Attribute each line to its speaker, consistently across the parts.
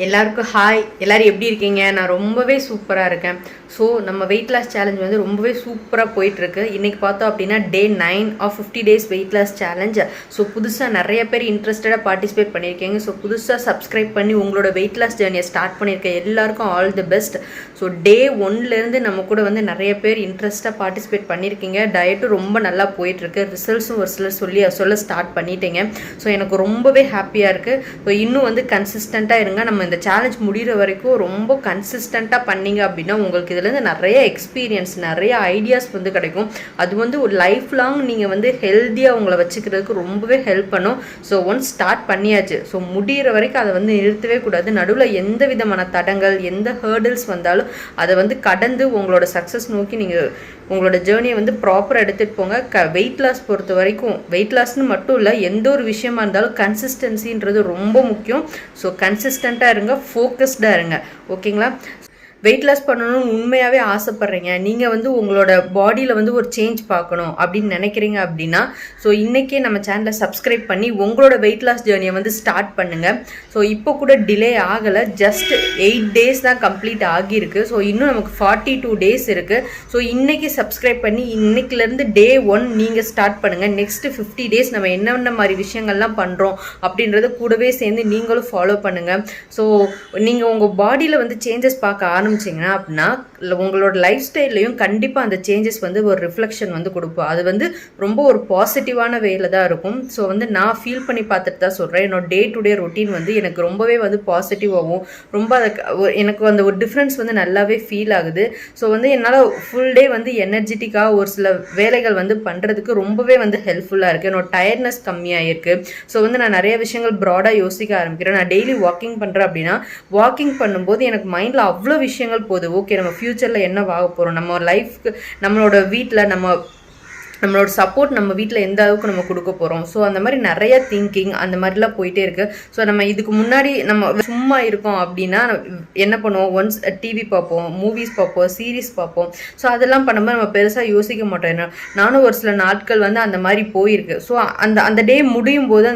Speaker 1: எல்லாருக்கும் ஹாய். எல்லோரும் எப்படி இருக்கீங்க? நான் ரொம்பவே சூப்பராக இருக்கேன். ஸோ நம்ம வெயிட் லாஸ் சேலஞ்ச் வந்து ரொம்பவே சூப்பராக போயிட்டுருக்கு. இன்றைக்கி பார்த்தோம் அப்படின்னா day 9 of 50 days weight loss challenge. So புதுசாக நிறைய பேர் இன்ட்ரெஸ்டடாக பார்ட்டிசிபேட் பண்ணியிருக்கீங்க. ஸோ புதுசாக சப்ஸ்கிரைப் பண்ணி உங்களோட வெயிட் லாஸ் ஜேர்னியை ஸ்டார்ட் பண்ணியிருக்கேன். எல்லாருக்கும் all the best. So day 1லேருந்து நம்ம கூட வந்து நிறைய பேர் இன்ட்ரெஸ்ட்டாக பார்ட்டிசிபேட் பண்ணியிருக்கீங்க. டயட்டும் ரொம்ப நல்லா போயிட்டுருக்கு. ரிசல்ட்ஸும் ஒரு சிலர் சொல்ல ஸ்டார்ட் பண்ணிட்டீங்க. ஸோ எனக்கு ரொம்பவே ஹாப்பியாக இருக்குது. ஸோ இன்னும் வந்து கன்சிஸ்டண்ட்டாக இருங்க. நம்ம இந்த சேலஞ்ச் முடிகிற வரைக்கும் ரொம்ப கன்சிஸ்டண்ட்டாக பண்ணிங்க அப்படின்னா உங்களுக்கு இதுலேருந்து நிறைய எக்ஸ்பீரியன்ஸ், நிறைய ஐடியாஸ் வந்து கிடைக்கும். அது வந்து ஒரு லைஃப் லாங் நீங்கள் வந்து ஹெல்த்தியாக உங்களை வச்சுக்கிறதுக்கு ரொம்பவே ஹெல்ப் பண்ணும். ஸோ ஒன்ஸ் ஸ்டார்ட் பண்ணியாச்சு, ஸோ முடிகிற வரைக்கும் அதை வந்து நிறுத்தவே கூடாது. நடுவில் எந்த விதமான தடங்கள், எந்த ஹேர்டில்ஸ் வந்தாலும் அதை வந்து கடந்து உங்களோட சக்ஸஸ் நோக்கி நீங்கள் உங்களோட ஜேர்னியை வந்து ப்ராப்பராக எடுத்துகிட்டு போங்க. வெயிட் லாஸ் பொறுத்த வரைக்கும் வெயிட் லாஸ்ன்னு மட்டும் இல்லை, எந்த ஒரு விஷயமா இருந்தாலும் கன்சிஸ்டன்சின்றது ரொம்ப முக்கியம். ஸோ கன்சிஸ்டண்ட்டாக இருங்க, ஃபோக்கஸ்டாக இருங்க. ஓகேங்களா? வெயிட் லாஸ் பண்ணணும்னு உண்மையாகவே ஆசைப்பட்றீங்க, நீங்கள் வந்து உங்களோட பாடியில் வந்து ஒரு சேஞ்ச் பார்க்கணும் அப்படின்னு நினைக்கிறீங்க அப்படின்னா ஸோ இன்றைக்கே நம்ம சேனலை சப்ஸ்கிரைப் பண்ணி உங்களோட வெயிட் லாஸ் ஜேர்னியை வந்து ஸ்டார்ட் பண்ணுங்கள். ஸோ இப்போ கூட டிலே ஆகலை, ஜஸ்ட் 8 days தான் கம்ப்ளீட் ஆகியிருக்கு. ஸோ இன்னும் நமக்கு 42 days இருக்குது. ஸோ இன்றைக்கி சப்ஸ்கிரைப் பண்ணி இன்னைக்குலேருந்து டே 1 நீங்கள் ஸ்டார்ட் பண்ணுங்கள். நெக்ஸ்ட்டு 50 days நம்ம என்னென்ன மாதிரி விஷயங்கள்லாம் பண்ணுறோம் அப்படின்றத கூடவே சேர்ந்து நீங்களும் ஃபாலோ பண்ணுங்கள். ஸோ நீங்கள் உங்கள் பாடியில் வந்து சேஞ்சஸ் பார்க்க ஆரம்பிச்சிங்கன்னா அப்படின்னா உங்களோட லைஃப் ஸ்டைல்லையும் கண்டிப்பாக அந்த சேஞ்சஸ் வந்து ஒரு ரிஃப்ளெக்ஷன் வந்து கொடுப்போம். அது வந்து ரொம்ப ஒரு பாசிட்டிவான வேல தான் இருக்கும். ஸோ வந்து நான் ஃபீல் பண்ணி பார்த்துட்டு தான் சொல்கிறேன். என்னோட டே டு டே ரொட்டீன் வந்து எனக்கு ரொம்பவே வந்து பாசிட்டிவாகவும் ரொம்ப எனக்கு அந்த ஒரு டிஃப்ரென்ஸ் வந்து நல்லாவே ஃபீல் ஆகுது. ஸோ வந்து என்னால் ஃபுல் டே வந்து எனர்ஜெட்டிக்காக ஒரு சில வேலைகள் வந்து பண்ணுறதுக்கு ரொம்பவே வந்து ஹெல்ப்ஃபுல்லாக இருக்குது. என்னோட டயர்ட்னஸ் கம்மியாக இருக்குது. ஸோ வந்து நான் நிறைய விஷயங்கள் ப்ராடாக யோசிக்க ஆரம்பிக்கிறேன். நான் டெய்லி வாக்கிங் பண்ணுறேன் அப்படின்னா வாக்கிங் பண்ணும்போது எனக்கு மைண்டில் அவ்வளோ விஷயங்கள் போகுது. ஓகே, நம்ம ஃப்யூச்சரில் என்ன ஆக போகிறோம், நம்ம லைஃப்க்கு நம்மளோட வீட்டில் நம்மளோட சப்போர்ட் நம்ம வீட்டில் எந்த அளவுக்கு நம்ம கொடுக்க போகிறோம். ஸோ அந்த மாதிரி நிறைய திங்கிங் அந்த மாதிரிலாம் போயிட்டே இருக்குது. ஸோ நம்ம இதுக்கு முன்னாடி நம்ம சும்மா இருக்கோம் அப்படின்னா என்ன பண்ணுவோம், ஒன்ஸ் டிவி பார்ப்போம், மூவிஸ் பார்ப்போம், சீரீஸ் பார்ப்போம். ஸோ அதெல்லாம் பண்ணும்போது நம்ம பெருசாக யோசிக்க மாட்டோம். நானும் ஒரு சில நாட்கள் வந்து அந்த மாதிரி போயிருக்கு. ஸோ அந்த டே முடியும் போது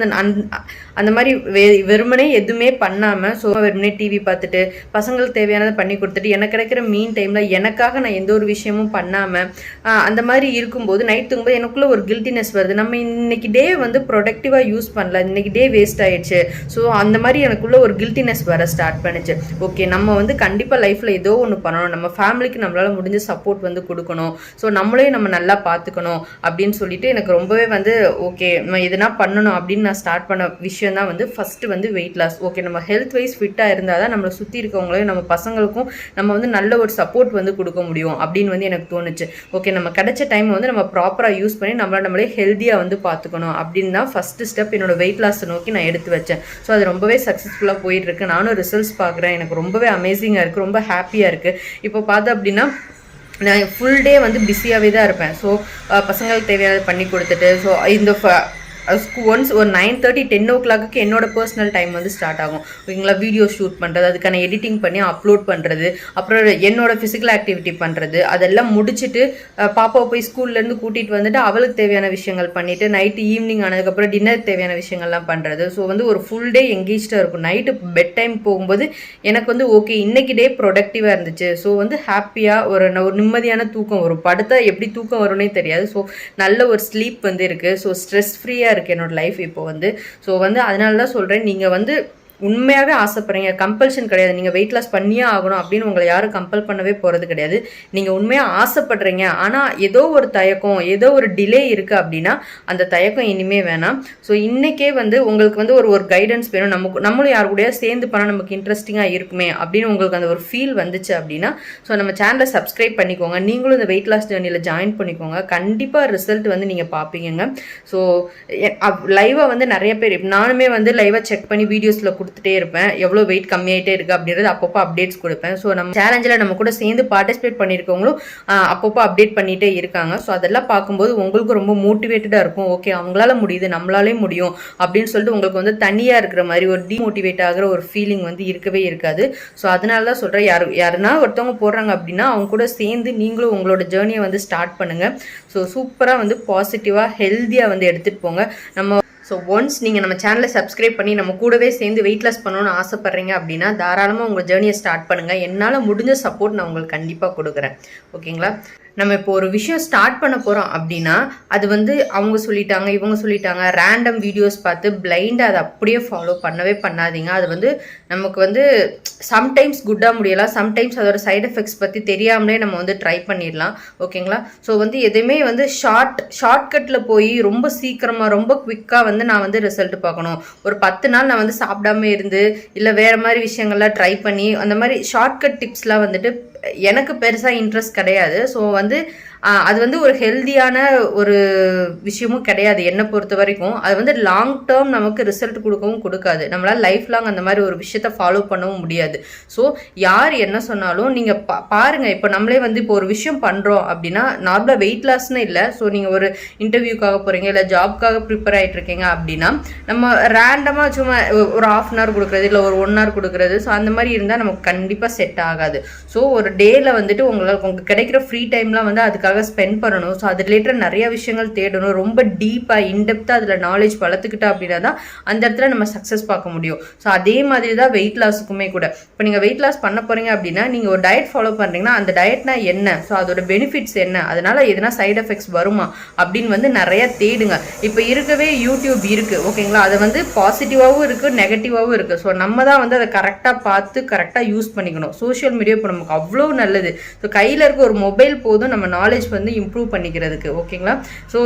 Speaker 1: அந்த மாதிரி வெறுமனே எதுவுமே பண்ணாமல் ஸோ வெறுமனே டிவி பார்த்துட்டு பசங்களுக்கு தேவையானதை பண்ணி கொடுத்துட்டு எனக்கு கிடைக்கிற மீன் டைமில் எனக்காக நான் எந்த ஒரு விஷயமும் பண்ணாமல் அந்த மாதிரி இருக்கும்போது நைட் தூங்கும்போது எனக்குள்ளே ஒரு கில்ட்டினஸ் வருது. நம்ம இன்னைக்கு டே வந்து ப்ரொடக்டிவாக யூஸ் பண்ணல, இன்னைக்கு டே வேஸ்ட் ஆயிடுச்சு. ஸோ அந்த மாதிரி எனக்குள்ளே ஒரு கில்ட்டினஸ் வர ஸ்டார்ட் பண்ணிச்சு. ஓகே, நம்ம வந்து கண்டிப்பாக லைஃப்பில் ஏதோ ஒன்று பண்ணணும், நம்ம ஃபேமிலிக்கு நம்மளால் முடிஞ்ச சப்போர்ட் வந்து கொடுக்கணும், ஸோ நம்மளையும் நம்ம நல்லா பார்த்துக்கணும் அப்படின்னு சொல்லிட்டு எனக்கு ரொம்பவே வந்து ஓகே நம்ம எதுனா பண்ணணும் அப்படின்னு நான் ஸ்டார்ட் பண்ண விஷயம் தான் வந்து ஃபஸ்ட்டு வந்து வெயிட் லாஸ். ஓகே, நம்ம ஹெல்த் வைஸ் ஃபிட்டாக இருந்தால் தான் நம்மளை சுற்றி இருக்கவங்களையும் நம்ம பசங்களுக்கும் நம்ம வந்து நல்ல ஒரு சப்போர்ட் வந்து கொடுக்க முடியும் அப்படின்னு வந்து எனக்கு தோணுச்சு. ஓகே, நம்ம கிடைச்ச டைம் வந்து நம்ம ப்ராப்பராக யூஸ் பண்ணி நம்மளே ஹெல்த்தியாக வந்து பார்த்துக்கணும் அப்படின்னு தான் ஃபஸ்ட்டு ஸ்டெப் என்னோட வெயிட் லாஸை நோக்கி நான் எடுத்து வச்சேன். ஸோ அது ரொம்பவே சக்ஸஸ்ஃபுல்லாக போயிட்டுருக்கு. நானும் ரிசல்ட்ஸ் பார்க்குறேன். எனக்கு ரொம்பவே அமேசிங்காக இருக்குது, ரொம்ப ஹாப்பியாக இருக்குது. இப்போ பார்த்தோம் அப்படின்னா நான் ஃபுல் டே வந்து பிஸியாகவே தான் இருப்பேன். ஸோ பசங்களுக்கு தேவையானது பண்ணி கொடுத்துட்டு ஸோ இந்த ஒன்ஸ் ஒரு 9:30 10 o'clock என்னோட பர்சனல் டைம் வந்து ஸ்டார்ட் ஆகும். ஓகேங்களா? வீடியோ ஷூட் பண்ணுறது, அதுக்கான எடிட்டிங் பண்ணி அப்லோட் பண்ணுறது, அப்புறம் என்னோட ஃபிசிக்கல் ஆக்டிவிட்டி பண்ணுறது, அதெல்லாம் முடிச்சுட்டு பாப்பாவை போய் ஸ்கூல்லேருந்து கூட்டிகிட்டு வந்துட்டு அவளுக்கு தேவையான விஷயங்கள் பண்ணிவிட்டு நைட்டு ஈவினிங் ஆனதுக்கப்புறம் டின்னர் தேவையான விஷயங்கள்லாம் பண்ணுறது. ஸோ வந்து ஒரு ஃபுல் டே எங்கேஜ்டாக இருக்கும். நைட்டு பெட் டைம் போகும்போது எனக்கு வந்து ஓகே இன்னைக்கு டே ப்ரொடக்டிவாக இருந்துச்சு. ஸோ வந்து ஹாப்பியாக ஒரு நிம்மதியான தூக்கம் வரும். படுத்தா எப்படி தூக்கம் வரும்னே தெரியாது. ஸோ நல்ல ஒரு ஸ்லீப் வந்து இருக்குது. ஸோ ஸ்ட்ரெஸ் ஃப்ரீயாக இருக்குது என்னோட லைஃப் இப்போ வந்து. ஸோ வந்து அதனால தான் சொல்கிறேன், நீங்கள் வந்து உண்மையாகவே ஆசைப்படுறீங்க, கம்பல்ஷன் கிடையாது, நீங்கள் வெயிட் லாஸ் பண்ணியே ஆகணும் அப்படின்னு உங்களை யாரும் கம்பல் பண்ணவே போகிறது கிடையாது. நீங்கள் உண்மையாக ஆசைப்படுறீங்க, ஆனால் ஏதோ ஒரு தயக்கம், ஏதோ ஒரு டிலே இருக்குது அப்படின்னா அந்த தயக்கம் இனிமேல் வேணாம். ஸோ இன்றைக்கே வந்து உங்களுக்கு வந்து ஒரு கைடன்ஸ் வேணும், நம்மளும் யாரு கூட சேர்ந்து பண்ணால் நமக்கு இன்ட்ரெஸ்டிங்காக இருக்குமே அப்படின்னு உங்களுக்கு அந்த ஒரு ஃபீல் வந்துச்சு அப்படின்னா ஸோ நம்ம சேனலை சப்ஸ்கிரைப் பண்ணிக்கோங்க. நீங்களும் இந்த வெயிட் லாஸ் ஜேர்னியில் ஜாயின் பண்ணிக்கோங்க. கண்டிப்பாக ரிசல்ட் வந்து நீங்கள் பார்ப்பீங்க. ஸோ லைவாக வந்து நிறைய பேர் நானுமே வந்து லைவாக செக் பண்ணி வீடியோஸில் கொடுத்துட்டே இருப்பேன், எவ்வளோ வெயிட் கம்மியாயிட்டே இருக்குது அப்படின்றது அப்பப்போ அப்டேட்ஸ் கொடுப்பேன். ஸோ நம்ம சேலஞ்சில் நம்ம கூட சேர்ந்து பார்ட்டிசிபேட் பண்ணியிருக்கவங்களும் அப்பப்போ அப்டேட் பண்ணிகிட்டே இருக்காங்க. ஸோ அதெல்லாம் பார்க்கும்போது உங்களுக்கு ரொம்ப மோட்டிவேட்டடாக இருக்கும். ஓகே, அவங்களால முடியுது, நம்மளாலே முடியும் அப்படின்னு சொல்லிட்டு உங்களுக்கு வந்து தனியாக இருக்கிற மாதிரி ஒரு டிமோட்டிவேட் ஆகிற ஒரு ஃபீலிங் வந்து இருக்கவே இருக்காது. ஸோ அதனால தான் சொல்கிறேன், யாருன்னா ஒருத்தவங்க போடுறாங்க அப்படின்னா அவங்க கூட சேர்ந்து நீங்களும் உங்களோட ஜேர்னியை வந்து ஸ்டார்ட் பண்ணுங்கள். ஸோ சூப்பராக வந்து பாசிட்டிவாக ஹெல்த்தியாக வந்து எடுத்துகிட்டு போங்க. நம்ம ஸோ ஒன்ஸ் நீங்கள் நம்ம சேனலை சப்ஸ்கிரைப் பண்ணி நம்ம கூடவே சேர்ந்து வெயிட் லாஸ் பண்ணணும்னு ஆசைப்பட்றீங்க அப்படின்னா தாராளமாக உங்கள் ஜேர்னியை ஸ்டார்ட் பண்ணுங்கள். என்னால் முடிஞ்ச சப்போர்ட் நான் உங்களுக்கு கண்டிப்பாக கொடுக்குறேன். ஓகேங்களா? நம்ம இப்போ ஒரு விஷயம் ஸ்டார்ட் பண்ண போகிறோம் அப்படின்னா அது வந்து அவங்க சொல்லிட்டாங்க இவங்க சொல்லிட்டாங்க ரேண்டம் வீடியோஸ் பார்த்து பிளைண்டாக அதை அப்படியே ஃபாலோ பண்ணவே பண்ணாதீங்க. அது வந்து நமக்கு வந்து சம்டைம்ஸ் குட்டாக முடியலாம், சம்டைம்ஸ் அதோட சைட் எஃபெக்ட்ஸ் பற்றி தெரியாமலே நம்ம வந்து ட்ரை பண்ணிடலாம். ஓகேங்களா? ஸோ வந்து எதுவுமே வந்து ஷார்ட்கட்டில் போய் ரொம்ப சீக்கிரமாக ரொம்ப குவிக்காக வந்து நான் வந்து ரிசல்ட் பார்க்கணும், ஒரு 10 நாள் நான் வந்து சாப்பிடாம இருந்து இல்லை வேறு மாதிரி விஷயங்கள்லாம் ட்ரை பண்ணி அந்த மாதிரி ஷார்ட்கட் டிப்ஸ்லாம் வந்துட்டு எனக்கு பெருசாக இன்ட்ரெஸ்ட் கிடையாது. ஸோ வந்து அது வந்து ஒரு ஹெல்தியான ஒரு விஷயமும் கிடையாது என்னை பொறுத்த வரைக்கும். அது வந்து லாங் டேர்ம் நமக்கு ரிசல்ட் கொடுக்கவும் கொடுக்காது. நம்மளால் லைஃப் லாங் அந்த மாதிரி ஒரு விஷயத்த ஃபாலோ பண்ணவும் முடியாது. ஸோ யார் என்ன சொன்னாலும் நீங்கள் பாருங்கள். இப்போ நம்மளே வந்து இப்போ ஒரு விஷயம் பண்ணுறோம் அப்படின்னா நார்மலாக வெயிட் லாஸ்னு இல்லை. ஸோ நீங்கள் ஒரு இன்டர்வியூக்காக போகிறீங்க இல்லை ஜாப்க்காக ப்ரிப்பேர் ஆகிட்டு இருக்கீங்க அப்படின்னா நம்ம ரேண்டமாக சும்மா ஒரு 1/2 hour கொடுக்குறது இல்லை ஒரு 1 hour கொடுக்குறது, ஸோ அந்த மாதிரி இருந்தால் நமக்கு கண்டிப்பாக செட் ஆகாது. ஸோ ஒரு டேயில் வந்துட்டு உங்களுக்கு கிடைக்கிற ஃப்ரீ டைம்லாம் வந்து அதுக்காக ஸ்பெண்ட் பண்ணணும். ஸோ அது ரிலேட்டட் நிறைய விஷயங்கள் தேடணும். ரொம்ப டீப்பாக இன்டெப்த்தாக அதில் நாலேஜ் வளர்த்துக்கிட்டா அப்படின்னா தான் அந்த இடத்துல நம்ம சக்ஸஸ் பார்க்க முடியும். ஸோ அதே மாதிரி தான் வெயிட் லாஸுக்குமே கூட. இப்போ நீங்கள் வெயிட் லாஸ் பண்ண போகிறீங்க அப்படின்னா நீங்கள் ஒரு டயட் ஃபாலோ பண்ணுறீங்கன்னா அந்த டயட்னா என்ன, ஸோ அதோட பெனிஃபிட்ஸ் என்ன, அதனால எதனா சைட் எஃபெக்ட்ஸ் வருமா அப்படின்னு வந்து நிறைய தேடுங்க. இப்போ இருக்கவே யூடியூப் இருக்குது. ஓகேங்களா? அது வந்து பாசிட்டிவாகவும் இருக்குது நெகட்டிவாகவும் இருக்குது. ஸோ நம்ம தான் வந்து அதை கரெக்டாக பார்த்து கரெக்டாக யூஸ் பண்ணிக்கணும். சோஷியல் மீடியா இப்போ நமக்கு அவ்வளோ நல்லது. ஸோ கையில் இருக்க ஒரு மொபைல் போதும் நம்ம நாலேஜ் வந்து இம்ப்ரூவ் பண்ணிக்கிறதுக்கு. ஓகேங்களா? ஸோ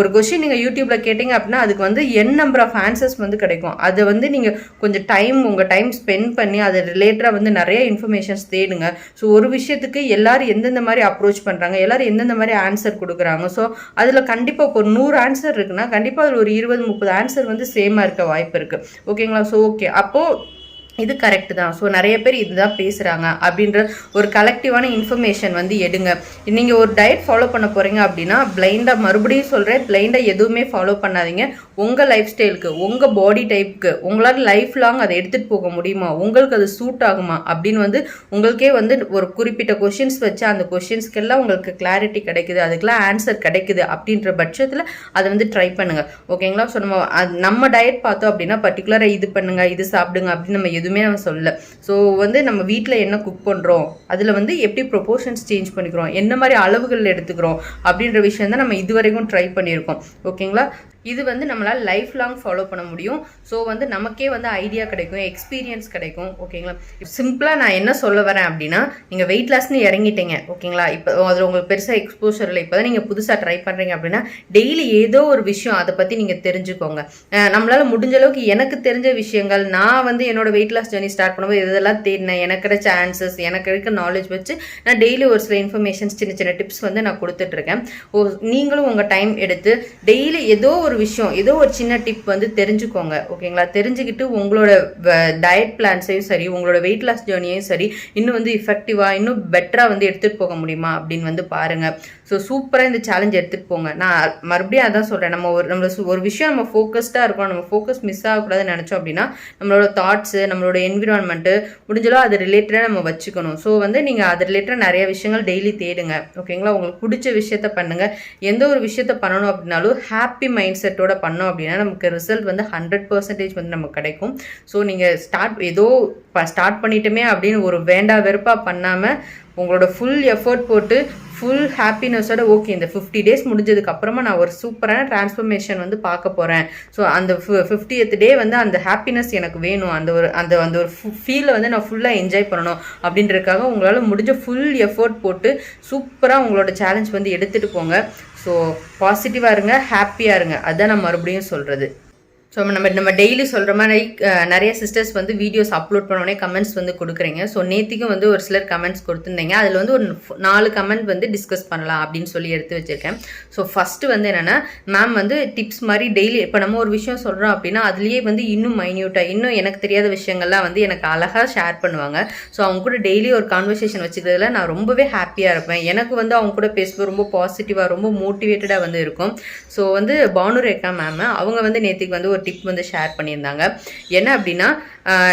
Speaker 1: ஒரு கொஸ்டின் நீங்கள் யூடியூப்ல கேட்டீங்க அப்படின்னா அதுக்கு வந்து நம்பர் ஆஃப் ஆன்சர்ஸ் வந்து கிடைக்கும். அதை வந்து நீங்கள் கொஞ்சம் உங்கள் டைம் ஸ்பெண்ட் பண்ணி அதை ரிலேட்டடாக வந்து நிறைய இன்ஃபர்மேஷன்ஸ் தேடுங்க. ஸோ ஒரு விஷயத்துக்கு எல்லாரும் எந்தெந்த மாதிரி அப்ரோச் பண்ணுறாங்க, எல்லாரும் எந்தெந்த மாதிரி ஆன்சர் கொடுக்குறாங்க. ஸோ அதில் கண்டிப்பாக இப்போ 100 ஆன்சர் இருக்குன்னா கண்டிப்பாக அதில் ஒரு 20-30 ஆன்சர் வந்து சேமாக இருக்க வாய்ப்பு இருக்குது. ஓகேங்களா? ஸோ ஓகே, அப்போது இது கரெக்டு தான். ஸோ நிறைய பேர் இதுதான் பேசுகிறாங்க அப்படின்ற ஒரு கலெக்டிவான இன்ஃபர்மேஷன் வந்து எடுங்க. நீங்கள் ஒரு டயட் ஃபாலோ பண்ண போகிறீங்க அப்படின்னா பிளைண்டாக, மறுபடியும் சொல்கிறேன், பிளைண்டாக எதுவுமே ஃபாலோ பண்ணாதீங்க. உங்கள் லைஃப் ஸ்டைலுக்கு உங்கள் பாடி டைப்புக்கு உங்களால் லைஃப் லாங் அதை எடுத்துகிட்டு போக முடியுமா, உங்களுக்கு அது சூட் ஆகுமா அப்படின்னு வந்து உங்களுக்கே வந்து ஒரு குறிப்பிட்ட கொஷின்ஸ் வச்சு அந்த கொஷின்ஸ்க்கெல்லாம் உங்களுக்கு கிளாரிட்டி கிடைக்குது, அதுக்கெல்லாம் ஆன்சர் கிடைக்குது அப்படின்ற பட்சத்தில் அதை வந்து ட்ரை பண்ணுங்கள். ஓகேங்களா? ஸோ நம்ம டயட் பார்த்தோம் அப்படின்னா பர்டிகுலராக இது பண்ணுங்கள் இது சாப்பிடுங்க அப்படின்னு நம்ம எதுவுமே நம்ம சொல்லல. ஸோ வந்து நம்ம வீட்டில் என்ன குக் பண்ணுறோம், அதில் வந்து எப்படி ப்ரொபோர்ஷன்ஸ் சேஞ்ச் பண்ணிக்கிறோம், என்ன மாதிரி அளவுகள் எடுத்துக்கிறோம் அப்படின்ற விஷயம் தான் நம்ம இது வரைக்கும் ட்ரை பண்ணியிருக்கோம். ஓகேங்களா? இது வந்து நம்மளால் லைஃப் லாங் ஃபாலோ பண்ண முடியும். ஸோ வந்து நமக்கே வந்து ஐடியா கிடைக்கும், எக்ஸ்பீரியன்ஸ் கிடைக்கும். ஓகேங்களா? சிம்பிளாக நான் என்ன சொல்ல வரேன் அப்படின்னா நீங்கள் வெயிட் லாஸ்ன்னு இறங்கிட்டீங்க. ஓகேங்களா? இப்போ அதில் உங்களுக்கு பெருசாக எக்ஸ்போஷர் இல்லை, இப்போ தான் நீங்கள் புதுசாக ட்ரை பண்ணுறீங்க அப்படின்னா டெய்லி ஏதோ ஒரு விஷயம் அதை பற்றி நீங்கள் தெரிஞ்சுக்கோங்க. நம்மளால் முடிஞ்ச அளவுக்கு எனக்கு தெரிஞ்ச விஷயங்கள், நான் வந்து என்னோட வெயிட் லாஸ் ஜர்னி ஸ்டார்ட் பண்ணும்போது இதெல்லாம் தேடினேன், எனக்கு கிடைச்ச ஆன்சர்ஸ், எனக்கு இருக்க நாலேஜ் வச்சு நான் டெய்லி ஒரு சில இன்ஃபர்மேஷன்ஸ் சின்ன சின்ன டிப்ஸ் வந்து நான் கொடுத்துட்ருக்கேன். நீங்களும் உங்கள் டைம் எடுத்து டெய்லி ஏதோ ஒரு விஷயம், ஏதோ ஒரு சின்ன டிப் வந்து தெரிஞ்சுக்கோங்க. ஓகேங்களா? தெரிஞ்சுக்கிட்டு உங்களோட டயட் பிளான்ஸையும் சரி உங்களோட வெயிட் லாஸ் ஜேர்னியையும் சரி இன்னும் வந்து இஃபெக்டிவாக இன்னும் பெட்டராக வந்து எடுத்துகிட்டு போக முடியுமா அப்படின்னு வந்து பாருங்கள். ஸோ சூப்பராக இந்த சேலஞ்ச் எடுத்துகிட்டு போங்க. நான் மறுபடியும் அதான் சொல்கிறேன், நம்ம ஒரு விஷயம் நம்ம ஃபோக்கஸ்டாக இருக்கணும், நம்ம ஃபோக்கஸ் மிஸ் ஆகக்கூடாதுன்னு நினச்சோம் அப்படின்னா நம்மளோட தாட்ஸு நம்மளோட என்விரான்மெண்ட்டு முடிஞ்சளோ அது ரிலேட்டடாக நம்ம வச்சுக்கணும். ஸோ வந்து நீங்கள் அது ரிலேட்டடாக நிறைய விஷயங்கள் டெய்லி தேடுங்க. ஓகேங்களா? உங்களுக்கு பிடிச்ச விஷயத்த பண்ணுங்கள். எந்த ஒரு விஷயத்த பண்ணணும் அப்படின்னாலும் ஹாப்பி மைண்ட் செட்டோட பண்ணோம் அப்படின்னா நமக்கு ரிசல்ட் வந்து 100% வந்து நமக்கு கிடைக்கும். ஸோ நீங்கள் ஸ்டார்ட் பண்ணிட்டோமே அப்படின்னு ஒரு வேண்டா வெறுப்பாக பண்ணாமல் உங்களோட ஃபுல் எஃபர்ட் போட்டு ஃபுல் ஹாப்பினஸோட ஓகே இந்த 50 days முடிஞ்சதுக்கு அப்புறமா நான் ஒரு சூப்பரான டிரான்ஸ்ஃபர்மேஷன் வந்து பார்க்க போகிறேன். ஸோ அந்த 50th day வந்து அந்த ஹாப்பினஸ் எனக்கு வேணும், அந்த ஒரு ஃபீலை வந்து நான் ஃபுல்லாக என்ஜாய் பண்ணணும் அப்படின்றதுக்காக உங்களால் முடிஞ்ச ஃபுல் எஃபர்ட் போட்டு சூப்பராக உங்களோட சேலஞ்ச் வந்து எடுத்துகிட்டு போங்க. ஸோ பாசிட்டிவாக இருங்க, ஹாப்பியாக இருங்க, அதுதான் நான் மறுபடியும் சொல்கிறது. ஸோ நம்ம டெய்லி சொல்கிற மாதிரி நிறைய சிஸ்டர்ஸ் வந்து வீடியோஸ் அப்லோட் பண்ணோடனே கமெண்ட்ஸ் வந்து கொடுக்குறீங்க. ஸோ நேற்றுக்கும் வந்து ஒரு சிலர் கமெண்ட்ஸ் கொடுத்துருந்தீங்க. அதில் வந்து ஒரு 4 கமெண்ட் வந்து டிஸ்கஸ் பண்ணலாம் அப்படின்னு சொல்லி எடுத்து வச்சுருக்கேன். ஸோ ஃபஸ்ட்டு வந்து என்னென்னா, மேம் வந்து டிப்ஸ் மாதிரி டெய்லி இப்போ நம்ம ஒரு விஷயம் சொல்கிறோம் அப்படின்னா அதுலேயே வந்து இன்னும் மைன்யூட்டாக இன்னும் எனக்கு தெரியாத விஷயங்கள்லாம் வந்து எனக்கு அழகாக ஷேர் பண்ணுவாங்க. ஸோ அவங்க கூட டெய்லி ஒரு கான்வர்சேஷன் வச்சுக்கிறதுல நான் ரொம்பவே ஹாப்பியாக இருப்பேன். எனக்கு வந்து அவங்க கூட பேசும்போது ரொம்ப பாசிட்டிவாக ரொம்ப மோட்டிவேட்டடாக வந்து இருக்கும். ஸோ வந்து பானுரேகா மேம் அவங்க வந்து நேற்றுக்கு வந்து ஒரு டிப் வந்து ஷேர் பண்ணியிருந்தாங்க. என்ன அப்படின்னா,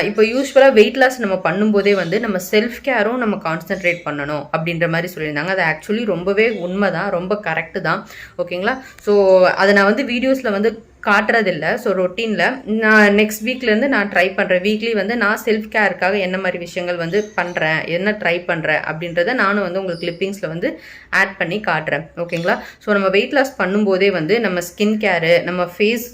Speaker 1: இப்போ யூஸ்வலாக வெயிட் லாஸ் நம்ம பண்ணும்போதே வந்து நம்ம செல்ஃப் கேரும் நம்ம கான்சென்ட்ரேட் பண்ணணும் அப்படின்ற மாதிரி சொல்லியிருந்தாங்க. அது ஆக்சுவலி ரொம்பவே உண்மை தான், ரொம்ப கரெக்டு தான். ஓகேங்களா? ஸோ அதை நான் வந்து வீடியோஸில் வந்து காட்டுறதில்ல. ஸோ ரொட்டீனில் நான் நெக்ஸ்ட் வீக்லேருந்து நான் ட்ரை பண்ணுறேன். வீக்லி வந்து நான் செல்ஃப் கேருக்காக என்ன மாதிரி விஷயங்கள் வந்து பண்ணுறேன், என்ன ட்ரை பண்ணுறேன் அப்படின்றத நானும் வந்து உங்களுக்கு கிளிப்பிங்ஸில் வந்து ஆட் பண்ணி காட்டுறேன். ஓகேங்களா? ஸோ நம்ம வெயிட் லாஸ் பண்ணும்போதே வந்து நம்ம ஸ்கின் கேரு, நம்ம ஃபேஸ்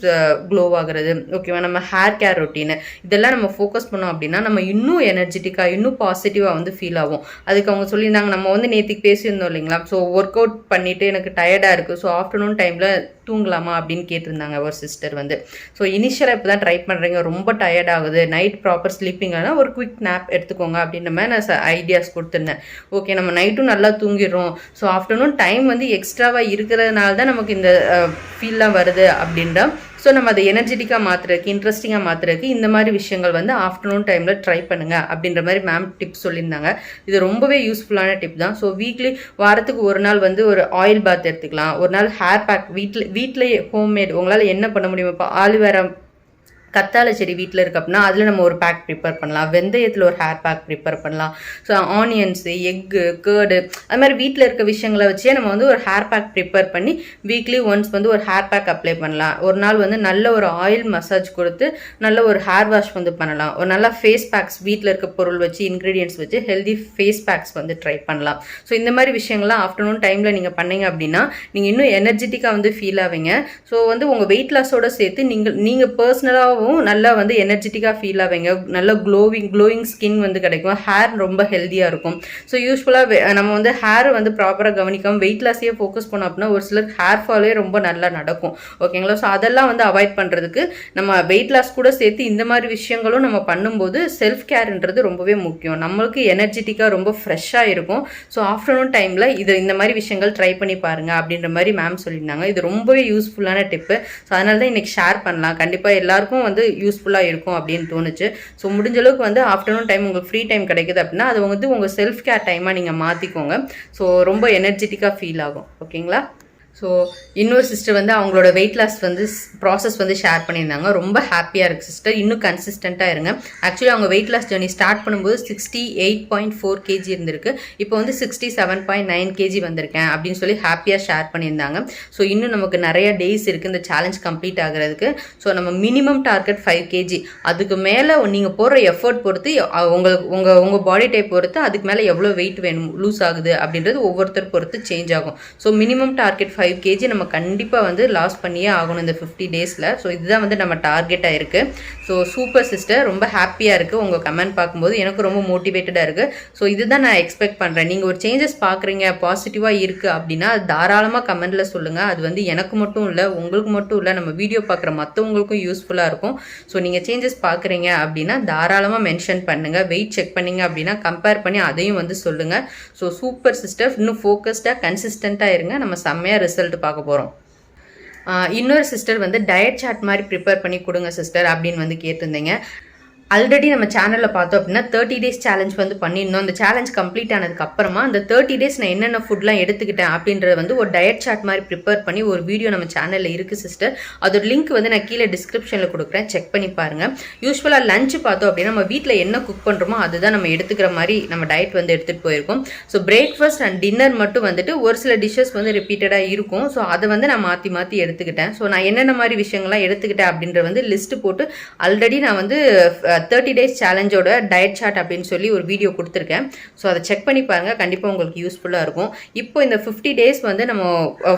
Speaker 1: க்ளோ ஆகுறது, ஓகேவா, நம்ம ஹேர் கேர் ரொட்டீனு இதெல்லாம் நம்ம ஃபோக்கஸ் பண்ணோம் அப்படின்னா நம்ம இன்னும் எனர்ஜெட்டிக்காக இன்னும் பாசிட்டிவாக வந்து ஃபீல் ஆகும். அதுக்கு அவங்க சொல்லியிருந்தாங்க, நம்ம வந்து நேற்றுக்கு பேசியிருந்தோம் இல்லைங்களா, ஸோ ஒர்க் அவுட் பண்ணிவிட்டு எனக்கு டயர்டாக இருக்குது, ஸோ ஆஃப்டர்நூன் டைமில் தூங்கலாமா அப்படின்னு கேட்டிருந்தாங்க ஒரு சிஸ்டர் வந்து. ஸோ இனிஷியலாக இப்போ தான் ட்ரை பண்ணுறீங்க, ரொம்ப டயர்ட் ஆகுது, நைட் ப்ராப்பர் ஸ்லீப்பிங்கான ஒரு குவிக் நேப் எடுத்துக்கோங்க அப்படின்ற மாதிரி நான் ஐடியாஸ் கொடுத்துருந்தேன். ஓகே, நம்ம நைட்டும் நல்லா தூங்கிடுறோம், ஸோ ஆஃப்டர்நூன் டைம் வந்து எக்ஸ்ட்ராவாக இருக்கிறதுனால தான் நமக்கு இந்த ஃபீல்லாம் வருது அப்படின்ற, ஸோ நம்ம அதை எனர்ஜெட்டிக்காக மாற்றுறதுக்கு, இன்ட்ரெஸ்டிங்காக மாற்றுறதுக்கு இந்த மாதிரி விஷயங்கள் வந்து ஆஃப்டர்நூன் டைமில் ட்ரை பண்ணுங்கள் அப்படின்ற மாதிரி மேம் டிப்ஸ் சொல்லியிருந்தாங்க. இது ரொம்பவே யூஸ்ஃபுல்லான டிப் தான். ஸோ வீக்லி வாரத்துக்கு ஒரு நாள் வந்து ஒரு ஆயில் பாத் எடுத்துக்கலாம், ஒரு நாள் ஹேர் பேக் வீட்டிலேயே ஹோம்மேட் உங்களால் என்ன பண்ண முடியும். இப்போ ஆலிவேரா கத்தாழை செடி வீட்டில் இருக்குது அப்படின்னா அதில் நம்ம ஒரு பேக் ப்ரிப்பேர் பண்ணலாம், வெந்தயத்தில் ஒரு ஹேர் பேக் ப்ரிப்பேர் பண்ணலாம். ஸோ ஆனியன்ஸு, எக்கு, கேர்டு அது மாதிரி வீட்டில் இருக்க விஷயங்களை வச்சே நம்ம வந்து ஒரு ஹேர் பேக் ப்ரிப்பேர் பண்ணி வீக்லி ஒன்ஸ் வந்து ஒரு ஹேர் பேக் அப்ளை பண்ணலாம். ஒரு நாள் வந்து நல்ல ஒரு ஆயில் மசாஜ் கொடுத்து நல்ல ஒரு ஹேர் வாஷ் வந்து பண்ணலாம். ஒரு நல்ல ஃபேஸ் பேக்ஸ் வீட்டில் இருக்க பொருள் வச்சு இன்க்ரீடியன்ஸ் வச்சு ஹெல்தி ஃபேஸ் பேக்ஸ் வந்து ட்ரை பண்ணலாம். ஸோ இந்த மாதிரி விஷயங்கள்லாம் ஆஃப்டர்நூன் டைமில் நீங்கள் பண்ணீங்க அப்படின்னா நீங்கள் இன்னும் எனர்ஜெட்டிக்காக வந்து ஃபீல் ஆவீங்க. ஸோ வந்து உங்கள் வெயிட் லாஸோட சேர்த்து நீங்கள் பர்சனலாக நல்லா வந்து எனர்ஜெட்டிக்காக ஃபீல் ஆவீங்க, நல்ல க்ளோயிங் ஸ்கின் வந்து கிடைக்கும், ஹேர் ரொம்ப ஹெல்த்தியாக இருக்கும். ஸோ யூஸ்ஃபுல்லாக நம்ம வந்து ஹேர் வந்து ப்ராப்பராக கவனிக்காமல் வெயிட் லாஸையே ஃபோக்கஸ் பண்ணோம் அப்படின்னா ஒரு சிலர் ஹேர் ஃபாலே ரொம்ப நல்லா நடக்கும். ஓகேங்களா? ஸோ அதெல்லாம் வந்து அவாய்ட் பண்ணுறதுக்கு நம்ம வெயிட் லாஸ் கூட சேர்த்து இந்த மாதிரி விஷயங்களும் நம்ம பண்ணும்போது செல்ஃப் கேர்ன்றது ரொம்பவே முக்கியம். நம்மளுக்கு எனர்ஜெட்டிக்காக ரொம்ப ஃப்ரெஷ்ஷாக இருக்கும். ஸோ ஆஃப்டர்நூன் டைமில் இந்த மாதிரி விஷயங்கள் ட்ரை பண்ணி பாருங்கள் அப்படின்ற மாதிரி மேம் சொல்லியிருந்தாங்க. இது ரொம்பவே யூஸ்ஃபுல்லான டிப்பு. ஸோ அதனால தான் இன்றைக்கி ஷேர் பண்ணலாம். கண்டிப்பாக எல்லாருக்கும் வந்து யூஸ்ஃபுல்லாக இருக்கும் அப்படின்னு தோணுச்சு. ஸோ முடிஞ்ச அளவுக்கு வந்து ஆஃப்டர்நூன் டைம் உங்களுக்கு ஃப்ரீ டைம் கிடைக்குது அப்படின்னா அது வந்து உங்கள் செல்ஃப் கேர் டைமாக நீங்கள் மாற்றிக்கோங்க. ஸோ ரொம்ப எனர்ஜெட்டிக்காக ஃபீல் ஆகும். ஓகேங்களா? ஸோ இன்னொரு சிஸ்டர் வந்து அவங்களோட வெயிட் லாஸ் வந்து ப்ராசஸ் வந்து ஷேர் பண்ணியிருந்தாங்க. ரொம்ப ஹாப்பியாக இருக்குது சிஸ்டர், இன்னும் கன்சிஸ்டண்ட்டாக இருங்க. ஆக்சுவலி அவங்க வெயிட் லாஸ் ஜர்னி ஸ்டார்ட் பண்ணும்போது 68.4 kg இருந்திருக்கு, இப்போ வந்து 67.9 kg வந்திருக்கேன் அப்படின்னு சொல்லி ஹாப்பியாக ஷேர் பண்ணியிருந்தாங்க. ஸோ இன்னும் நமக்கு நிறைய டேஸ் இருக்குது இந்த சேலஞ்ச் கம்ப்ளீட் ஆகிறதுக்கு. ஸோ நம்ம மினிமம் டார்கெட் 5 kg, அதுக்கு மேலே நீங்கள் போடுற எஃபர்ட் பொறுத்து உங்கள் பாடி டைப் பொறுத்து அதுக்கு மேலே எவ்வளோ வெயிட் வேணும் லூஸ் ஆகுது அப்படின்றது ஒவ்வொருத்தர் பொறுத்து சேஞ்ச் ஆகும். ஸோ மினிமம் டார்கெட் 5 kg நம்ம கண்டிப்பாக வந்து லாஸ் பண்ணியே ஆகணும் இந்த 50 டேஸில். ஸோ இதுதான் வந்து நம்ம டார்கெட்டாக இருக்குது. ஸோ சூப்பர் சிஸ்டர், ரொம்ப ஹாப்பியாக இருக்குது உங்கள் கமெண்ட் பார்க்கும்போது, எனக்கு ரொம்ப மோட்டிவேட்டடாக இருக்குது. ஸோ இதுதான் நான் எக்ஸ்பெக்ட் பண்ணுறேன். நீங்கள் ஒரு சேஞ்சஸ் பார்க்குறீங்க, பாசிட்டிவாக இருக்குது அப்படின்னா தாராளமாக கமெண்டில் சொல்லுங்கள். அது வந்து எனக்கு மட்டும் இல்லை, உங்களுக்கு மட்டும் இல்லை, நம்ம வீடியோ பார்க்குற மற்றவங்களுக்கும் யூஸ்ஃபுல்லாக இருக்கும். ஸோ நீங்கள் சேஞ்சஸ் பார்க்குறீங்க அப்படின்னா தாராளமாக மென்ஷன் பண்ணுங்கள். வெயிட் செக் பண்ணிங்க அப்படின்னா கம்பேர் பண்ணி அதையும் வந்து சொல்லுங்கள். ஸோ சூப்பர் சிஸ்டர், இன்னும் ஃபோக்கஸ்டாக கன்சிஸ்டண்ட்டாக இருங்க. நம்ம செம்மையாக ரிசல்ட் பார்க்க போகிறோம். இன்னொரு சிஸ்டர் வந்து டயட் சார்ட் மாதிரி ப்ரிப்பேர் பண்ணி கொடுங்க சிஸ்டர் அப்படின்னு வந்து கேட்டிருந்தீங்க. ஆல்ரெடி நம்ம சேனலில் பார்த்தோம் அப்படின்னா 30 days சேலஞ்ச் வந்து பண்ணியிருந்தோம். அந்த சேலஞ்ச் கம்ப்ளீட் ஆனதுக்கு அப்புறமா அந்த 30 days நான் என்னென்ன ஃபுட்லாம் எடுத்துக்கிட்டேன் அப்படின்றத வந்து ஒரு டயட் சார்ட் மாதிரி ப்ரிப்பேர் பண்ணி ஒரு வீடியோ நம்ம சேனலில் இருக்குது சிஸ்டர். அதோட லிங்க் வந்து நான் கீழே டிஸ்கிரிப்ஷனில் கொடுக்குறேன், செக் பண்ணி பாருங்கள். யூஸ்வலாக லஞ்ச் பார்த்தோம் அப்படின்னா நம்ம வீட்டில் என்ன குக் பண்ணுறோமோ அதுதான் நம்ம எடுத்துக்கிற மாதிரி நம்ம டயட் வந்து எடுத்துகிட்டு போயிருக்கோம். ஸோ பிரேக்ஃபாஸ்ட் அண்ட் டின்னர் மட்டும் வந்துட்டு ஒரு சில டிஷ்ஷஸ் வந்து ரிப்பீட்டடாக இருக்கும். ஸோ அதை வந்து நான் மாற்றி எடுத்துக்கிட்டேன். ஸோ நான் என்னென்ன மாதிரி விஷயங்கள்லாம் எடுத்துக்கிட்டேன் அப்படின்ற வந்து லிஸ்ட்டு போட்டு ஆல்ரெடி நான் வந்து 30 days சேலஞ்சோட டயட் சார்ட் அப்படின்னு சொல்லி ஒரு வீடியோ கொடுத்துருக்கேன். ஸோ அதை செக் பண்ணி பாருங்கள், கண்டிப்பாக உங்களுக்கு யூஸ்ஃபுல்லாக இருக்கும். இப்போ இந்த 50 days வந்து நம்ம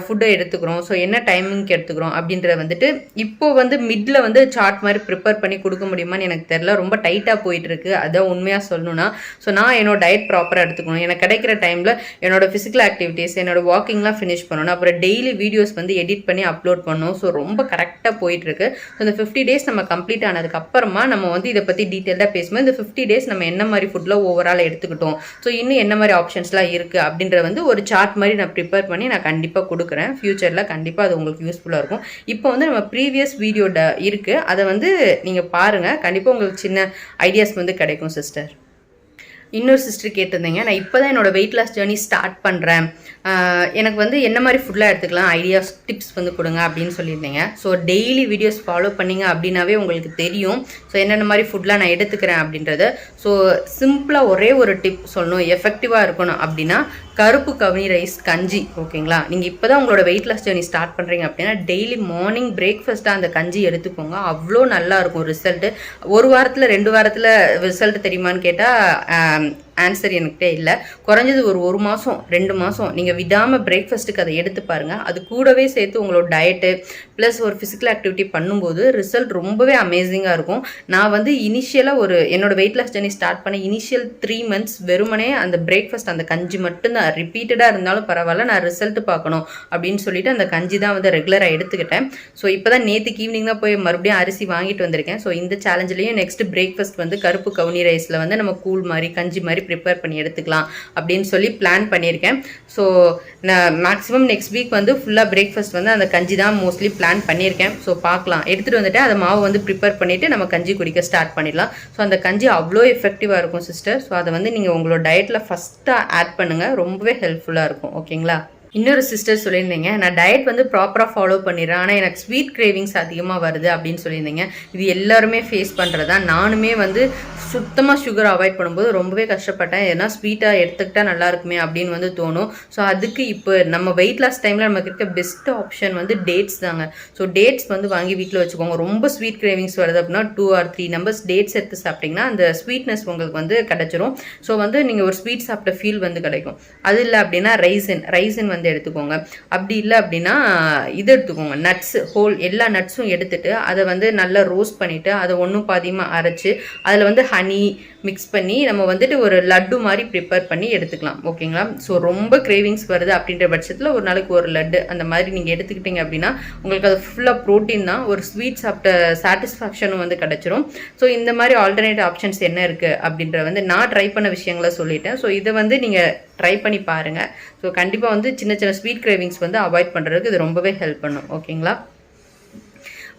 Speaker 1: ஃபுட்டை எடுத்துக்கிறோம், ஸோ என்ன டைமிங்க்கு எடுத்துக்கிறோம் அப்படின்றத வந்துட்டு இப்போ வந்து மிடில் வந்து சார்ட் மாதிரி ப்ரிப்பேர் பண்ணி கொடுக்க முடியுமான்னு எனக்கு தெரியல, ரொம்ப டைட்டாக போயிட்டுருக்கு. அதான் உண்மையாக சொல்லணும்னா. ஸோ நான் என்னோட டயட் ப்ராப்பராக எடுத்துக்கணும், எனக்கு கிடைக்கிற டைமில் என்னோட ஃபிசிக்கல் ஆக்டிவிட்டீஸ், என்னோட வாக்கிங்லாம் ஃபினிஷ் பண்ணணும், அப்புறம் டெய்லி வீடியோஸ் வந்து எடிட் பண்ணி அப்லோட் பண்ணணும். ஸோ ரொம்ப கரெக்டாக போயிட்டுருக்கு. ஸோ இந்த 50 days நம்ம கம்ப்ளீட் ஆனதுக்கப்புறமா நம்ம வந்து இதை பற்றி டீட்டெயிலாக பேசும்போது இந்த 50 days நம்ம என்ன மாதிரி ஃபுட்டில் ஓவரால் எடுத்துக்கிட்டோம், ஸோ இன்னும் என்ன மாதிரி ஆப்ஷன்ஸ்லாம் இருக்குது அப்படின்ற வந்து ஒரு சார்ட் மாதிரி நான் ப்ரிப்பேர் பண்ணி நான் கண்டிப்பாக கொடுக்குறேன். ஃப்யூச்சரில் கண்டிப்பாக அது உங்களுக்கு யூஸ்ஃபுல்லாக இருக்கும். இப்போ வந்து நம்ம ப்ரீவியஸ் வீடியோ இருக்குது, அதை வந்து நீங்கள் பாருங்கள், கண்டிப்பாக உங்களுக்கு சின்ன ஐடியாஸ் வந்து கிடைக்கும் சிஸ்டர். இன்னொரு சிஸ்டர் கேட்டிருந்தீங்க, நான் இப்போ தான் என்னோட வெயிட் லாஸ் ஜேர்னி ஸ்டார்ட் பண்ணுறேன், எனக்கு வந்து என்ன மாதிரி ஃபுட்லாம் எடுத்துக்கலாம், ஐடியாஸ் டிப்ஸ் வந்து கொடுங்க அப்படின்னு சொல்லியிருந்தீங்க. ஸோ டெய்லி வீடியோஸ் ஃபாலோ பண்ணிங்க அப்படின்னாவே உங்களுக்கு தெரியும் ஸோ என்னென்ன மாதிரி ஃபுட்லாம் நான் எடுத்துக்கிறேன் அப்படின்றது. ஸோ சிம்பிளாக ஒரே ஒரு டிப் சொல்லணும், எஃபெக்டிவாக இருக்கணும் அப்படின்னா கருப்பு கவுனி ரைஸ் கஞ்சி. ஓகேங்களா, நீங்கள் இப்போ தான் உங்களோட வெயிட் லாஸ் ஜர்னி ஸ்டார்ட் பண்ணுறீங்க அப்படின்னா டெய்லி மார்னிங் பிரேக்ஃபாஸ்ட்டாக அந்த கஞ்சி எடுத்துக்கோங்க. அவ்வளோ நல்லாயிருக்கும் ரிசல்ட்டு. ஒரு வாரத்தில் 2 வாரத்தில் ரிசல்ட் தெரியுமான்னு கேட்டால் ஆன்சர் எனக்கிட்டே இல்லை. குறைஞ்சது ஒரு மாதம் 2 மாதம் நீங்கள் விடாமல் பிரேக்ஃபாஸ்ட்டுக்கு அதை எடுத்து பாருங்கள். அது கூடவே சேர்த்து உங்களோட டயட்டு ப்ளஸ் ஒரு ஃபிசிக்கல் ஆக்டிவிட்டி பண்ணும்போது ரிசல்ட் ரொம்பவே அமேசிங்காக இருக்கும். நான் வந்து இனிஷியலாக என்னோட வெயிட் லாஸ் ஜர்னி ஸ்டார்ட் பண்ண இனிஷியல் 3 months வெறுமனே அந்த பிரேக்ஃபாஸ்ட் அந்த கஞ்சி மட்டும்தான், ரிப்பீட்டடாக இருந்தாலும் பரவாயில்ல, நான் ரிசல்ட் பார்க்கணும் அப்படின்னு சொல்லிட்டு அந்த கஞ்சி தான் வந்து ரெகுலராக எடுத்துக்கிட்டேன். ஸோ இப்போ தான் நேற்றுக்கு ஈவினிங் தான் போய் மறுபடியும் அரிசி வாங்கிட்டு வந்திருக்கேன். ஸோ இந்த சேலஞ்சிலையும் நெக்ஸ்ட் பிரேக்ஃபாஸ்ட் வந்து கருப்பு கவுனி ரைஸில் வந்து நம்ம கூழ் மாதிரி கஞ்சி மாதிரி ப்ரிப்பேர் பண்ணி எடுத்துக்கலாம் அப்படின்னு சொல்லி பிளான் பண்ணியிருக்கேன். ஸோ நான் மேக்ஸிமம் நெக்ஸ்ட் வீக் வந்து ஃபுல்லாக பிரேக்ஃபாஸ்ட் வந்து அந்த கஞ்சி தான் மோஸ்ட்லி பிளான் பண்ணியிருக்கேன். ஸோ பார்க்கலாம், எடுத்துகிட்டு வந்துட்டு அதை மாவு வந்து ப்ரிப்பேர் பண்ணிவிட்டு நம்ம கஞ்சி குடிக்க ஸ்டார்ட் பண்ணிடலாம். ஸோ அந்த கஞ்சி அவ்வளோ எஃபெக்டிவாக இருக்கும் சிஸ்டர். ஸோ அதை வந்து நீங்கள் உங்களோட டயட்டில் ஃபஸ்ட்டாக ஆட் பண்ணுங்கள், ரொம்பவே ஹெல்ப்ஃபுல்லாக இருக்கும். ஓகேங்களா. இன்னொரு சிஸ்டர் சொல்லியிருந்தீங்க, நான் டயட் வந்து ப்ராப்பராக ஃபாலோ பண்ணிடுறேன், ஆனால் எனக்கு ஸ்வீட் கிரேவிங்ஸ் அதிகமாக வருது அப்படின்னு சொல்லியிருந்தீங்க. இது எல்லாருமே ஃபேஸ் பண்ணுறதா. நானுமே வந்து சுத்தமாக சுகர் அவாய்ட் பண்ணும்போது ரொம்பவே கஷ்டப்பட்டேன். ஏன்னா ஸ்வீட்டாக எடுத்துக்கிட்டால் நல்லா இருக்குமே அப்படின்னு வந்து தோணும். ஸோ அதுக்கு இப்போ நம்ம வெயிட் லாஸ் டைமில் நமக்கு இருக்க பெஸ்ட் ஆப்ஷன் வந்து டேட்ஸ் தாங்க. ஸோ டேட்ஸ் வந்து வாங்கி வீட்டில் வச்சுக்கோங்க. ரொம்ப ஸ்வீட் கிரேவிங்ஸ் வருது அப்படின்னா 2 or 3 numbers டேட்ஸ் எடுத்து சாப்பிட்டிங்கன்னா அந்த ஸ்வீட்னஸ் உங்களுக்கு வந்து கிடச்சிரும். ஸோ வந்து நீங்கள் ஒரு ஸ்வீட் சாப்பிட்ட ஃபீல் வந்து கிடைக்கும். அது இல்லை அப்படின்னா ரைசன் வந்து எடுத்துக்கோங்க. அப்படி இல்லை அப்படின்னா இது எடுத்துக்கோங்க, நட்ஸ், ஹோல் எல்லா நட்ஸும் எடுத்துட்டு அதை வந்து நல்லா ரோஸ்ட் பண்ணிவிட்டு அதை ஒன்றும் பாதியமாக அரைச்சி அதில் வந்து ஹனி மிக்ஸ் பண்ணி நம்ம வந்துட்டு ஒரு லட்டு மாதிரி ப்ரிப்பேர் பண்ணி எடுத்துக்கலாம். ஓகேங்களா. ஸோ ரொம்ப கிரேவிங்ஸ் வருது அப்படின்ற பட்சத்தில் ஒரு நாளைக்கு ஒரு லட்டு அந்த மாதிரி நீங்கள் எடுத்துக்கிட்டீங்க அப்படின்னா உங்களுக்கு அது ஃபுல்லாக ப்ரோட்டீன் தான், ஒரு ஸ்வீட் சாப்பிட்ட சாட்டிஸ்ஃபேக்ஷனும் வந்து கிடச்சிரும். ஸோ இந்த மாதிரி ஆல்டர்னேட் ஆப்ஷன்ஸ் என்ன இருக்குது அப்படின்ற வந்து நான் ட்ரை பண்ண விஷயங்களை சொல்லிட்டேன். ஸோ இதை வந்து நீங்கள் ட்ரை பண்ணி பாருங்கள். ஸோ கண்டிப்பாக வந்து சின்ன சின்ன ஸ்வீட் கிரேவிங்ஸ் வந்து அவாய்ட் பண்ணுறதுக்கு இது ரொம்பவே ஹெல்ப் பண்ணும். ஓகேங்களா.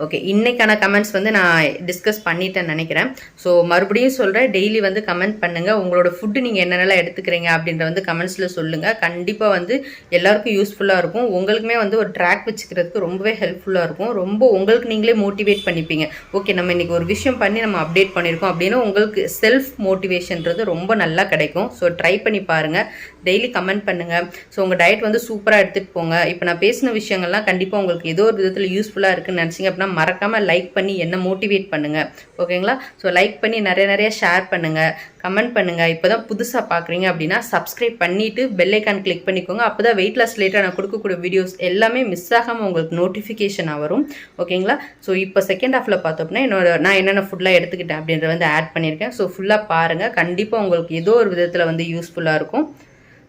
Speaker 1: ஓகே, இன்றைக்கான கமெண்ட்ஸ் வந்து நான் டிஸ்கஸ் பண்ணிட்டேன்னு நினைக்கிறேன். ஸோ மறுபடியும் சொல்கிறேன், டெய்லி வந்து கமெண்ட் பண்ணுங்கள். உங்களோட ஃபுட்டு நீங்கள் என்னென்னலாம் எடுத்துக்கிறீங்க அப்படின்ற வந்து கமெண்ட்ஸில் சொல்லுங்கள். கண்டிப்பாக வந்து எல்லாருக்கும் யூஸ்ஃபுல்லாக இருக்கும். உங்களுக்குமே வந்து ஒரு ட்ராக் வச்சுக்கிறதுக்கு ரொம்பவே ஹெல்ப்ஃபுல்லாக இருக்கும். ரொம்ப உங்களுக்கு நீங்களே மோட்டிவேட் பண்ணிப்பீங்க. ஓகே, நம்ம இன்றைக்கி ஒரு விஷயம் பண்ணி நம்ம அப்டேட் பண்ணியிருக்கோம் அப்படின்னு உங்களுக்கு செல்ஃப் மோட்டிவேஷன்றது ரொம்ப நல்லா கிடைக்கும். ஸோ ட்ரை பண்ணி பாருங்கள், டெய்லி கமெண்ட் பண்ணுங்கள். ஸோ உங்கள் டயட் வந்து சூப்பராக எடுத்துகிட்டு போங்க. இப்போ நான் பேசின விஷயங்கள்லாம் கண்டிப்பாக உங்களுக்கு ஏதோ ஒரு விதத்தில் யூஸ்ஃபுல்லாக இருக்குன்னு நினச்சிங்க அப்படின்னா மறக்காமல் லைக் பண்ணி என்ன மோட்டிவேட் பண்ணுங்கள். ஓகேங்களா. ஸோ லைக் பண்ணி நிறைய ஷேர் பண்ணுங்கள், கமெண்ட் பண்ணுங்கள். இப்போ தான் புதுசாக பார்க்குறீங்க அப்படின்னா சப்ஸ்கிரைப் பண்ணிவிட்டு பெல் ஐக்கான் கிளிக் பண்ணிக்கோங்க. அப்போ தான் வெயிட் லாஸ் ரிலேட்டடாக நான் கொடுக்கக்கூடிய வீடியோஸ் எல்லாமே மிஸ் ஆகாமல் உங்களுக்கு நோட்டிஃபிகேஷனாக வரும். ஓகேங்களா. ஸோ இப்போ செகண்ட் ஹாஃபில் பார்த்தோம்னா நான் என்னென்ன ஃபுட்லாம் எடுத்துக்கிட்டேன் அப்படின்றத வந்து ஆட் பண்ணியிருக்கேன். ஸோ ஃபுல்லாக பாருங்கள், கண்டிப்பாக உங்களுக்கு ஏதோ ஒரு விதத்தில் வந்து யூஸ்ஃபுல்லாக இருக்கும்.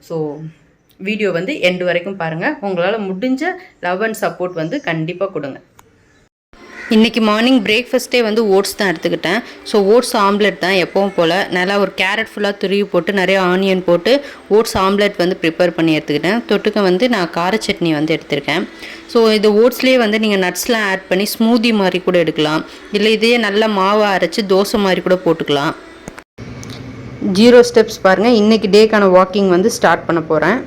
Speaker 1: ஸோ வீடியோ வந்து எண்டு வரைக்கும் பாருங்கள். உங்களால் முடிஞ்ச லவ் அண்ட் சப்போர்ட் வந்து கண்டிப்பாக கொடுங்க. இன்றைக்கி மார்னிங் பிரேக்ஃபாஸ்ட்டே வந்து ஓட்ஸ் தான் எடுத்துக்கிட்டேன். ஸோ ஓட்ஸ் ஆம்லெட் தான் எப்பவும் போல். நல்லா ஒரு கேரட் ஃபுல்லாக துருவி போட்டு நிறைய ஆனியன் போட்டு ஓட்ஸ் ஆம்லெட் வந்து ப்ரிப்பேர் பண்ணி எடுத்துக்கிட்டேன். தொட்டுக்க வந்து நான் கார சட்னி வந்து எடுத்திருக்கேன். ஸோ இது ஓட்ஸ்லேயே வந்து நீங்கள் நட்ஸ்லாம் ஆட் பண்ணி ஸ்மூதி மாதிரி கூட எடுக்கலாம், இல்லை இதையே நல்லா மாவை அரைச்சி தோசை மாதிரி கூட போட்டுக்கலாம். 0 steps பாருங்கள். இன்றைக்கி டேக்கான வாக்கிங் வந்து ஸ்டார்ட் பண்ண போகிறேன்.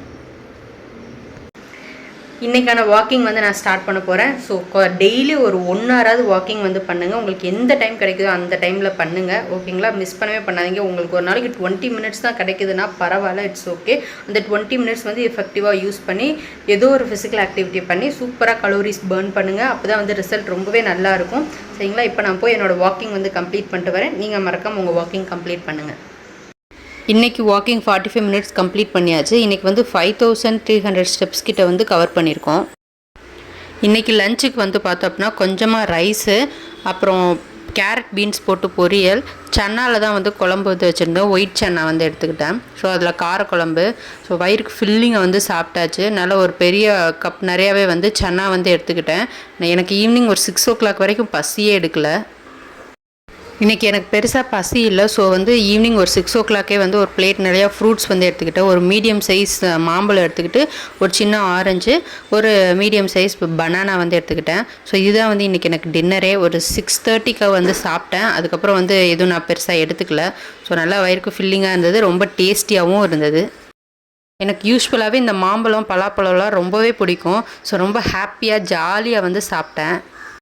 Speaker 1: இன்றைக்கான வாக்கிங் வந்து நான் ஸ்டார்ட் பண்ண போகிறேன். ஸோ டெய்லி ஒரு 1 hour வாக்கிங் வந்து பண்ணுங்கள். உங்களுக்கு எந்த டைம் கிடைக்குதோ அந்த டைமில் பண்ணுங்கள். ஓகேங்களா. மிஸ் பண்ணவே பண்ணாதீங்க. உங்களுக்கு ஒரு நாளைக்கு 20 minutes தான் கிடைக்குதுன்னா பரவாயில்ல, இட்ஸ் ஓகே. அந்த 20 minutes வந்து எஃபெக்டிவாக யூஸ் பண்ணி ஏதோ ஒரு ஃபிசிக்கல் ஆக்டிவிட்டி பண்ணி சூப்பராக கலோரிஸ் பர்ன் பண்ணுங்கள். அப்போ தான் வந்து ரிசல்ட் ரொம்பவே நல்லாயிருக்கும். சரிங்களா. இப்போ நான் போய் என்னோடய வாக்கிங் வந்து கம்ப்ளீட் பண்ணிட்டு வரேன். நீங்கள் மறக்காமல் உங்கள் வாக்கிங் கம்ப்ளீட் பண்ணுங்கள். இன்றைக்கி வாக்கிங் 45 minutes கம்ப்ளீட் பண்ணியாச்சு. இன்றைக்கி வந்து 5300 steps கிட்ட வந்து கவர் பண்ணியிருக்கோம். இன்றைக்கி லஞ்சுக்கு வந்து பார்த்தோம் அப்படின்னா கொஞ்சமாக ரைஸு, அப்புறம் கேரட் பீன்ஸ் போட்டு பொரியல், சன்னாவில் தான் வந்து குழம்பு வந்து வச்சுருந்தேன். ஒயிட் சன்னா வந்து எடுத்துக்கிட்டேன். ஸோ அதில் காரக்குழம்பு. ஸோ வயிறுக்கு ஃபில்லிங்கை வந்து சாப்பிட்டாச்சு. நல்லா ஒரு பெரிய கப் நிறையாவே வந்து சன்னா வந்து எடுத்துக்கிட்டேன். எனக்கு ஈவினிங் ஒரு 6 o'clock வரைக்கும் பசியே எடுக்கலை. இன்றைக்கி எனக்கு பெருசாக பசி இல்லை. ஸோ வந்து ஈவினிங் ஒரு 6 o'clockே வந்து ஒரு பிளேட் நிறையா ஃப்ரூட்ஸ் வந்து எடுத்துக்கிட்டேன். ஒரு மீடியம் சைஸ் மாம்பழம் எடுத்துக்கிட்டு, ஒரு சின்ன ஆரஞ்சு, ஒரு மீடியம் சைஸ் பனானா வந்து எடுத்துக்கிட்டேன். ஸோ இதுதான் வந்து இன்றைக்கி எனக்கு டின்னரே. ஒரு 6:30க்கு வந்து சாப்பிட்டேன். அதுக்கப்புறம் வந்து எதுவும் நான் பெருசாக எடுத்துக்கல. ஸோ நல்லா வயிறுக்கு ஃபில்லிங்காக இருந்தது, ரொம்ப டேஸ்டியாகவும் இருந்தது. எனக்கு யூஸ்வலாகவே இந்த மாம்பழம் பலாப்பழம்லாம் ரொம்பவே பிடிக்கும். ஸோ ரொம்ப ஹாப்பியாக ஜாலியாக வந்து சாப்பிட்டேன்.